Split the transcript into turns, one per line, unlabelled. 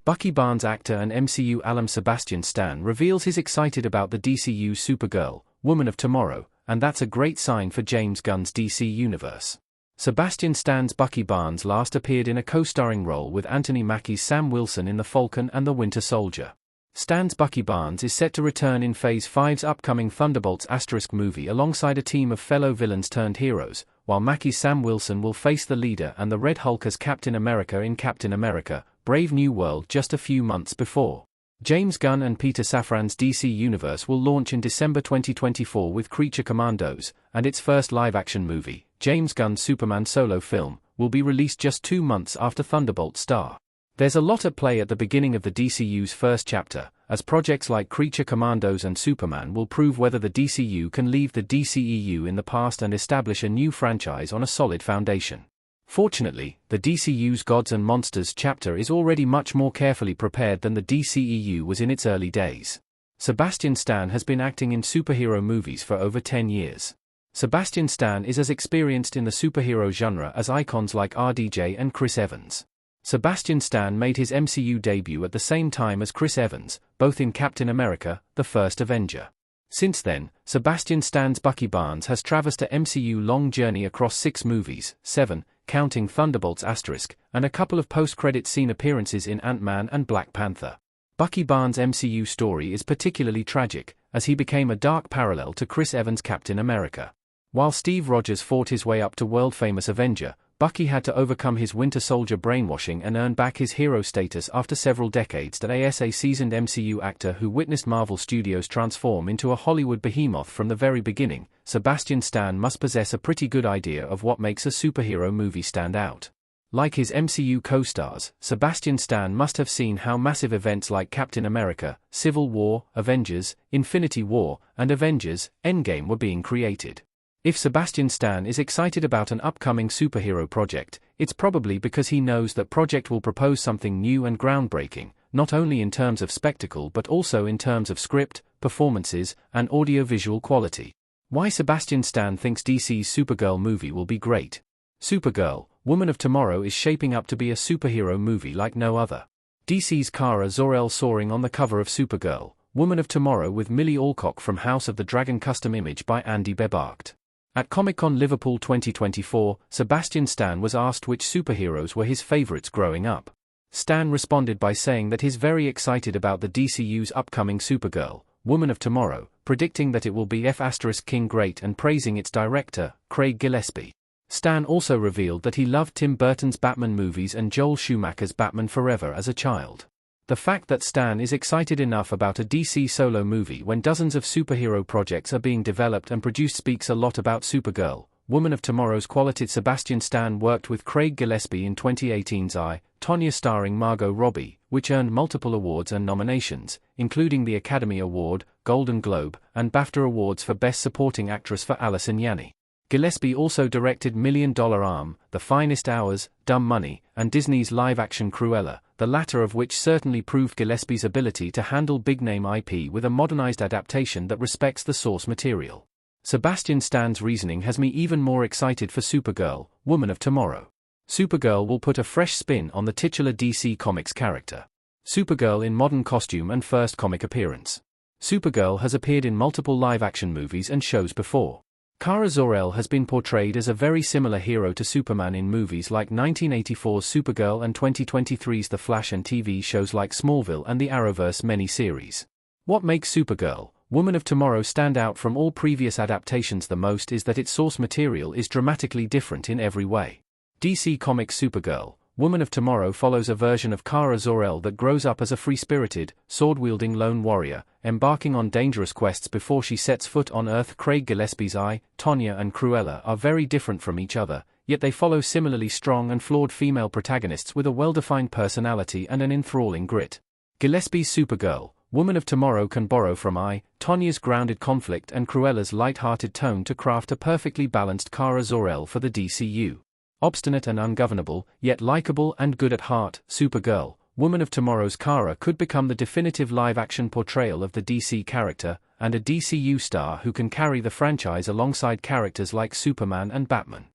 Bucky Barnes actor and MCU alum Sebastian Stan reveals he's excited about the DCU Supergirl, Woman of Tomorrow, and that's a great sign for James Gunn's DC universe. Sebastian Stan's Bucky Barnes last appeared in a co-starring role with Anthony Mackie's Sam Wilson in The Falcon and the Winter Soldier. Stan's Bucky Barnes is set to return in Phase 5's upcoming Thunderbolts * movie alongside a team of fellow villains turned heroes, while Mackie's Sam Wilson will face the leader and the Red Hulk as Captain America in Captain America: Brave New World just a few months before. James Gunn and Peter Safran's DC Universe will launch in December 2024 with Creature Commandos, and its first live-action movie, James Gunn's Superman solo film, will be released just 2 months after Thunderbolts star. There's a lot at play at the beginning of the DCU's first chapter, as projects like Creature Commandos and Superman will prove whether the DCU can leave the DCEU in the past and establish a new franchise on a solid foundation. Fortunately, the DCU's Gods and Monsters chapter is already much more carefully prepared than the DCEU was in its early days. Sebastian Stan has been acting in superhero movies for over 10 years. Sebastian Stan is as experienced in the superhero genre as icons like RDJ and Chris Evans. Sebastian Stan made his MCU debut at the same time as Chris Evans, both in Captain America: The First Avenger. Since then, Sebastian Stan's Bucky Barnes has traversed a MCU-long journey across 6 movies, 7, counting Thunderbolts *, and a couple of post-credit scene appearances in Ant-Man and Black Panther. Bucky Barnes' MCU story is particularly tragic, as he became a dark parallel to Chris Evans' Captain America. While Steve Rogers fought his way up to world-famous Avenger, Bucky had to overcome his Winter Soldier brainwashing and earn back his hero status after several decades as a seasoned MCU actor who witnessed Marvel Studios transform into a Hollywood behemoth from the very beginning. Sebastian Stan must possess a pretty good idea of what makes a superhero movie stand out. Like his MCU co-stars, Sebastian Stan must have seen how massive events like Captain America, Civil War, Avengers, Infinity War, and Avengers: Endgame were being created. If Sebastian Stan is excited about an upcoming superhero project, it's probably because he knows that project will propose something new and groundbreaking, not only in terms of spectacle but also in terms of script, performances, and audio-visual quality. Why Sebastian Stan thinks DC's Supergirl movie will be great. Supergirl, Woman of Tomorrow is shaping up to be a superhero movie like no other. DC's Kara Zor-El soaring on the cover of Supergirl, Woman of Tomorrow with Millie Alcock from House of the Dragon custom image by Andy Bebarkt. At Comic-Con Liverpool 2024, Sebastian Stan was asked which superheroes were his favorites growing up. Stan responded by saying that he's very excited about the DCU's upcoming Supergirl, Woman of Tomorrow, predicting that it will be *king great and praising its director, Craig Gillespie. Stan also revealed that he loved Tim Burton's Batman movies and Joel Schumacher's Batman Forever as a child. The fact that Stan is excited enough about a DC solo movie when dozens of superhero projects are being developed and produced speaks a lot about Supergirl, Woman of Tomorrow's quality. Sebastian Stan worked with Craig Gillespie in 2018's I, Tonya starring Margot Robbie, which earned multiple awards and nominations, including the Academy Award, Golden Globe, and BAFTA Awards for Best Supporting Actress for Allison Janney. Gillespie also directed $1 Million Arm, The Finest Hours, Dumb Money, and Disney's live-action Cruella, the latter of which certainly proved Gillespie's ability to handle big-name IP with a modernized adaptation that respects the source material. Sebastian Stan's reasoning has me even more excited for Supergirl, Woman of Tomorrow. Supergirl will put a fresh spin on the titular DC Comics character. Supergirl in modern costume and first comic appearance. Supergirl has appeared in multiple live-action movies and shows before. Kara Zor-El has been portrayed as a very similar hero to Superman in movies like 1984's Supergirl and 2023's The Flash and TV shows like Smallville and the Arrowverse mini-series. What makes Supergirl, Woman of Tomorrow stand out from all previous adaptations the most is that its source material is dramatically different in every way. DC Comics Supergirl, Woman of Tomorrow follows a version of Kara Zor-El that grows up as a free-spirited, sword-wielding lone warrior, embarking on dangerous quests before she sets foot on Earth. Craig Gillespie's I, Tonya and Cruella are very different from each other, yet they follow similarly strong and flawed female protagonists with a well-defined personality and an enthralling grit. Gillespie's Supergirl, Woman of Tomorrow can borrow from I, Tonya's grounded conflict and Cruella's light-hearted tone to craft a perfectly balanced Kara Zor-El for the DCU. Obstinate and ungovernable, yet likable and good at heart, Supergirl, Woman of Tomorrow's Kara could become the definitive live-action portrayal of the DC character, and a DCU star who can carry the franchise alongside characters like Superman and Batman.